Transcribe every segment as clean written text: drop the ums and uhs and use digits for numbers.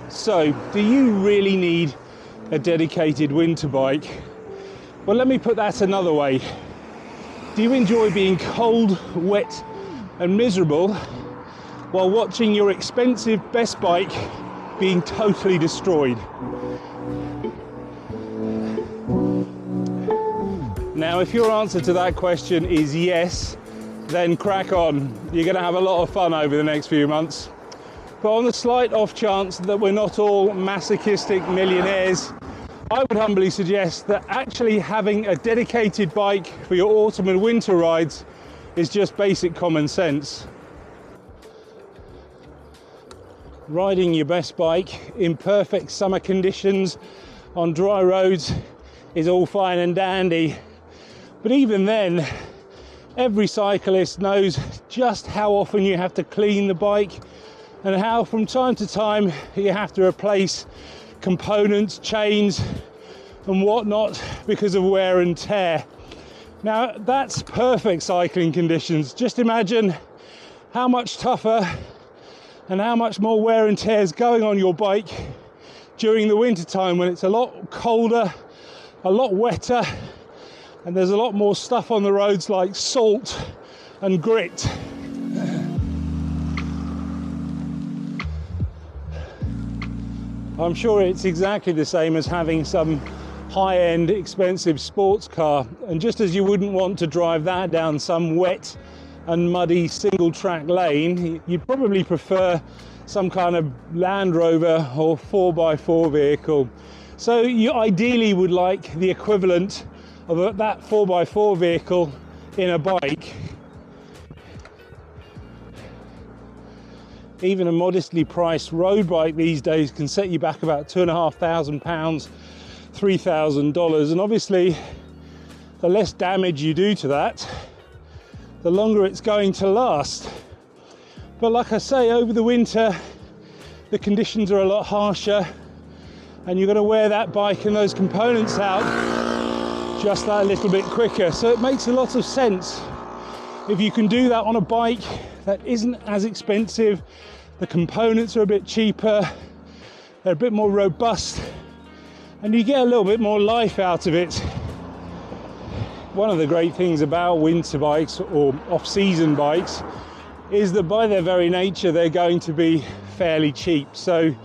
So, do you really need a dedicated winter bike? Well, let me put that another way. Do you enjoy being cold, wet and miserable while watching your expensive best bike being totally destroyed? Now, if your answer to that question is yes, then crack on. You're going to have a lot of fun over the next few months. But on the slight off chance that we're not all masochistic millionaires, I would humbly suggest that actually having a dedicated bike for your autumn and winter rides is just basic common sense. Riding your best bike in perfect summer conditions on dry roads is all fine and dandy. But even then, every cyclist knows just how often you have to clean the bike and how from time to time you have to replace components, chains and whatnot because of wear and tear. Now, that's perfect cycling conditions. Just imagine how much tougher and how much more wear and tear is going on your bike during the winter time, when it's a lot colder, a lot wetter, and there's a lot more stuff on the roads like salt and grit. I'm sure it's exactly the same as having some high-end expensive sports car, and just as you wouldn't want to drive that down some wet and muddy single track lane, you'd probably prefer some kind of Land Rover or 4x4 vehicle. So you ideally would like the equivalent of that 4x4 vehicle in a bike. Even a modestly priced road bike these days can set you back about £2,500, $3,000, and obviously the less damage you do to that, the longer it's going to last. But like I say, over the winter the conditions are a lot harsher, and you're going to wear that bike and those components out just that little bit quicker. So it makes a lot of sense if you can do that on a bike that isn't as expensive, the components are a bit cheaper, they're a bit more robust, and you get a little bit more life out of it. One of the great things about winter bikes or off-season bikes is that by their very nature they're going to be fairly cheap. So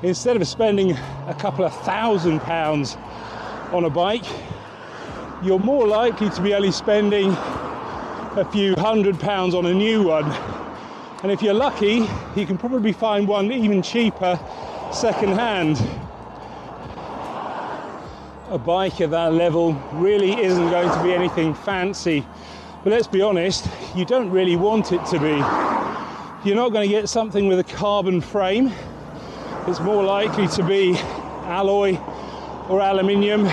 instead of spending a couple of £1,000 on a bike, you're more likely to be only spending a few £100 on a new one. And if you're lucky, you can probably find one even cheaper second-hand. A bike at that level really isn't going to be anything fancy. But let's be honest, you don't really want it to be. You're not going to get something with a carbon frame. It's more likely to be alloy or aluminium.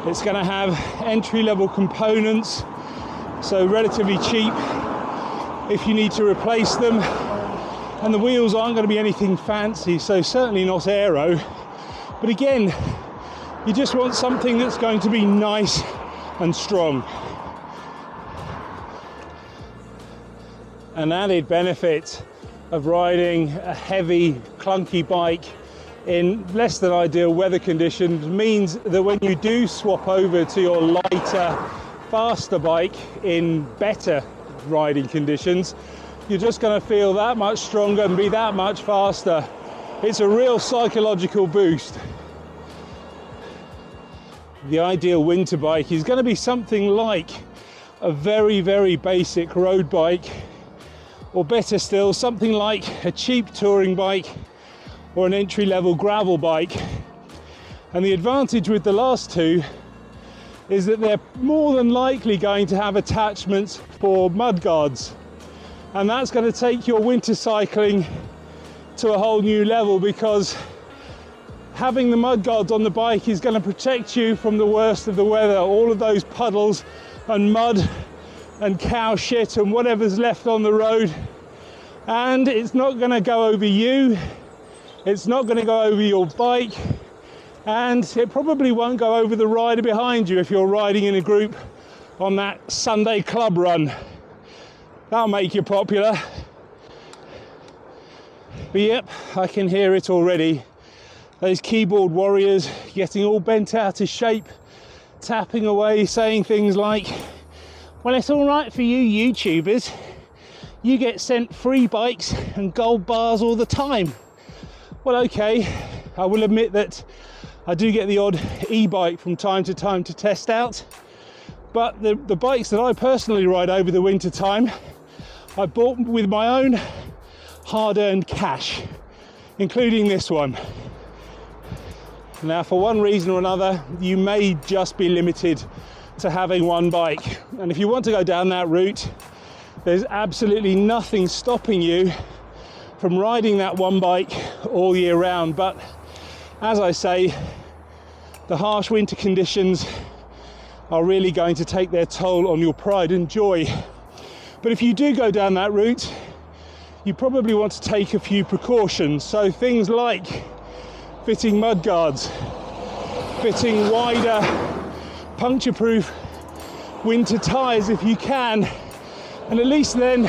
It's going to have entry-level components, so relatively cheap if you need to replace them. And the wheels aren't going to be anything fancy, so certainly not aero. But again, you just want something that's going to be nice and strong. An added benefit of riding a heavy, clunky bike in less than ideal weather conditions means that when you do swap over to your lighter, faster bike in better riding conditions, you're just going to feel that much stronger and be that much faster. It's a real psychological boost. The ideal winter bike is going to be something like a very, very basic road bike, or better still, something like a cheap touring bike or an entry-level gravel bike. And the advantage with the last two is that they're more than likely going to have attachments for mudguards, and that's going to take your winter cycling to a whole new level, because having the mudguards on the bike is going to protect you from the worst of the weather, all of those puddles and mud and cow shit and whatever's left on the road. And it's not going to go over you, it's not going to go over your bike, and it probably won't go over the rider behind you if you're riding in a group on that Sunday club run. That'll make you popular. But yep, I can hear it already. Those keyboard warriors getting all bent out of shape, tapping away, saying things like, well, it's all right for you YouTubers. You get sent free bikes and gold bars all the time. Well, okay, I will admit that I do get the odd e-bike from time to time to test out, but the bikes that I personally ride over the winter time, I bought with my own hard-earned cash, including this one. Now, for one reason or another, you may just be limited to having one bike, and if you want to go down that route, there's absolutely nothing stopping you from riding that one bike all year round. But as I say, the harsh winter conditions are really going to take their toll on your pride and joy. But if you do go down that route, you probably want to take a few precautions. So things like fitting mud guards, fitting wider puncture-proof winter tyres if you can, and at least then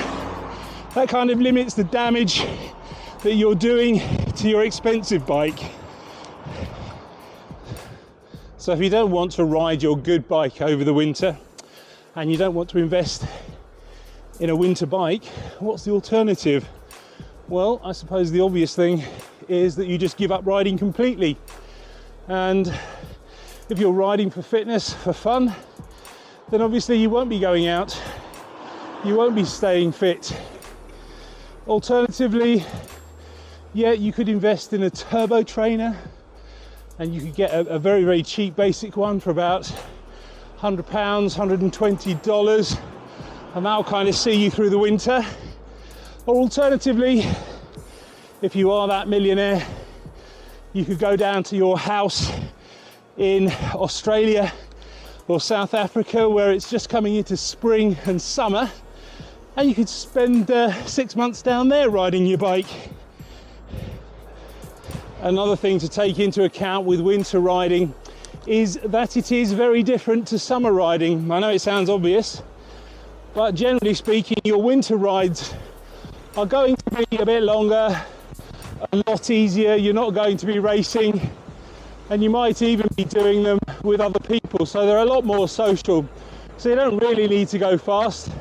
that kind of limits the damage that you're doing to your expensive bike. So if you don't want to ride your good bike over the winter and you don't want to invest in a winter bike, what's the alternative? Well, I suppose the obvious thing is that you just give up riding completely. And if you're riding for fitness, for fun, then obviously you won't be going out, you won't be staying fit. Alternatively, yeah, you could invest in a turbo trainer, and you could get a very, very cheap basic one for about £100, $120, and that'll kind of see you through the winter. Or alternatively, if you are that millionaire, you could go down to your house in Australia or South Africa, where it's just coming into spring and summer, and you could spend 6 months down there riding your bike. Another thing to take into account with winter riding is that it is very different to summer riding. I know it sounds obvious, but generally speaking, your winter rides are going to be a bit longer, a lot easier. You're not going to be racing, and you might even be doing them with other people, so they're a lot more social. So you don't really need to go fast,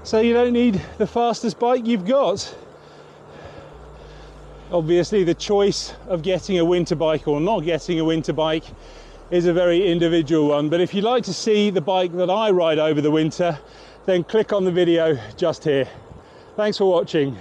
so you don't need the fastest bike you've got. Obviously, the choice of getting a winter bike or not getting a winter bike is a very individual one, but if you'd like to see the bike that I ride over the winter, then click on the video just here. Thanks for watching.